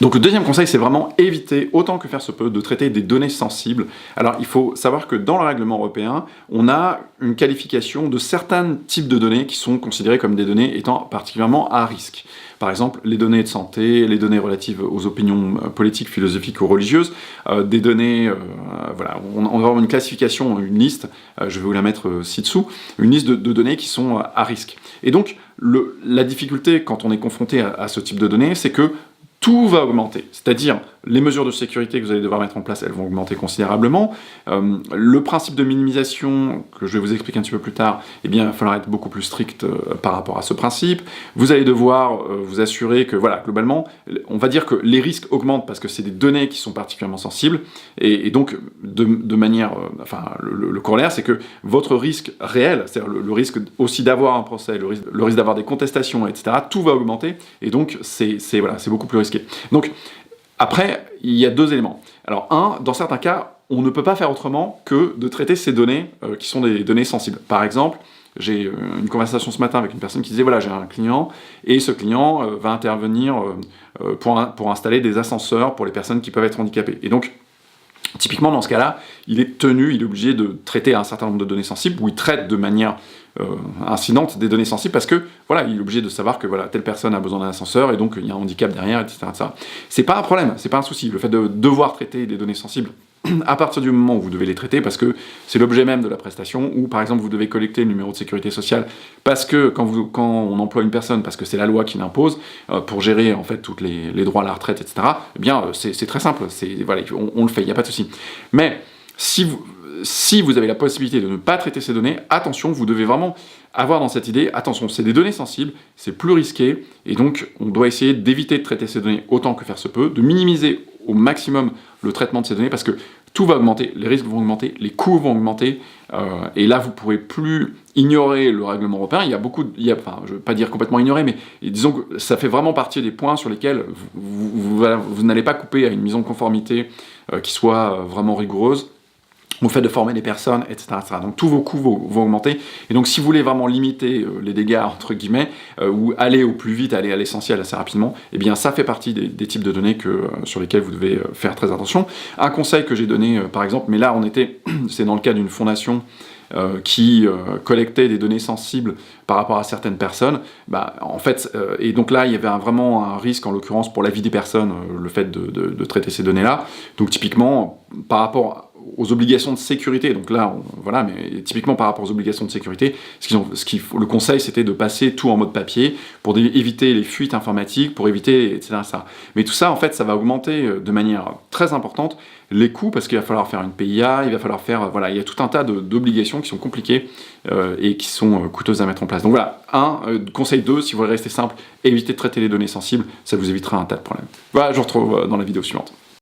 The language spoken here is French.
Donc le deuxième conseil, c'est vraiment éviter, autant que faire se peut, de traiter des données sensibles. Alors il faut savoir que dans le règlement européen, on a une qualification de certains types de données qui sont considérées comme des données étant particulièrement à risque. Par exemple, les données de santé, les données relatives aux opinions politiques, philosophiques ou religieuses, des données, voilà, on va avoir une classification, une liste, je vais vous la mettre ci-dessous, une liste de données qui sont à risque. Et donc, la difficulté quand on est confronté à ce type de données, c'est que tout va augmenter, c'est-à-dire les mesures de sécurité que vous allez devoir mettre en place, elles vont augmenter considérablement. Le principe de minimisation, que je vais vous expliquer un petit peu plus tard, eh bien, il va falloir être beaucoup plus strict par rapport à ce principe. Vous allez devoir vous assurer que, voilà, globalement, on va dire que les risques augmentent parce que c'est des données qui sont particulièrement sensibles, et donc, de manière, enfin, le corollaire, c'est que votre risque réel, c'est-à-dire le risque aussi d'avoir un procès, le risque d'avoir des contestations, etc., tout va augmenter, et donc, c'est beaucoup plus risqué. Donc, après, il y a deux éléments. Alors, dans certains cas, on ne peut pas faire autrement que de traiter ces données qui sont des données sensibles. Par exemple, j'ai une conversation ce matin avec une personne qui disait, voilà, j'ai un client, et ce client va intervenir pour installer des ascenseurs pour les personnes qui peuvent être handicapées. Et donc, typiquement, dans ce cas-là, il est obligé de traiter un certain nombre de données sensibles, où il traite de manière incidente des données sensibles, parce que, voilà, il est obligé de savoir que, voilà, telle personne a besoin d'un ascenseur, et donc il y a un handicap derrière, etc. C'est pas un problème, c'est pas un souci, le fait de devoir traiter des données sensibles, à partir du moment où vous devez les traiter, parce que c'est l'objet même de la prestation, ou par exemple vous devez collecter le numéro de sécurité sociale, parce que quand on emploie une personne, parce que c'est la loi qui l'impose, pour gérer en fait tous les droits à la retraite, etc., eh bien c'est très simple, voilà, on le fait, il n'y a pas de souci. Mais si vous avez la possibilité de ne pas traiter ces données, attention, vous devez vraiment avoir dans cette idée, attention, c'est des données sensibles, c'est plus risqué, et donc on doit essayer d'éviter de traiter ces données autant que faire se peut, de minimiser au maximum le traitement de ces données, parce que tout va augmenter, les risques vont augmenter, les coûts vont augmenter, et là vous ne pourrez plus ignorer le règlement européen. Enfin, je ne veux pas dire complètement ignorer, mais disons que ça fait vraiment partie des points sur lesquels vous n'allez pas couper à une mise en conformité qui soit vraiment rigoureuse, au fait de former des personnes, etc. Donc tous vos coûts vont augmenter, et donc si vous voulez vraiment limiter les dégâts, entre guillemets, ou aller au plus vite, aller à l'essentiel assez rapidement, eh bien ça fait partie des types de données sur lesquels vous devez faire très attention. Un conseil que j'ai donné, par exemple, mais là c'est dans le cas d'une fondation qui collectait des données sensibles par rapport à certaines personnes, en fait, et donc là il y avait vraiment un risque en l'occurrence pour la vie des personnes, le fait de traiter ces données-là. Donc typiquement, par rapport aux obligations de sécurité, donc là, voilà, mais typiquement par rapport aux obligations de sécurité, le conseil c'était de passer tout en mode papier pour éviter les fuites informatiques, pour éviter, etc. Mais tout ça, en fait, ça va augmenter de manière très importante les coûts, parce qu'il va falloir faire une PIA, il va falloir faire, voilà, il y a tout un tas d'obligations qui sont compliquées et qui sont coûteuses à mettre en place. Donc voilà, conseil 2, si vous voulez rester simple, évitez de traiter les données sensibles, ça vous évitera un tas de problèmes. Voilà, je vous retrouve dans la vidéo suivante.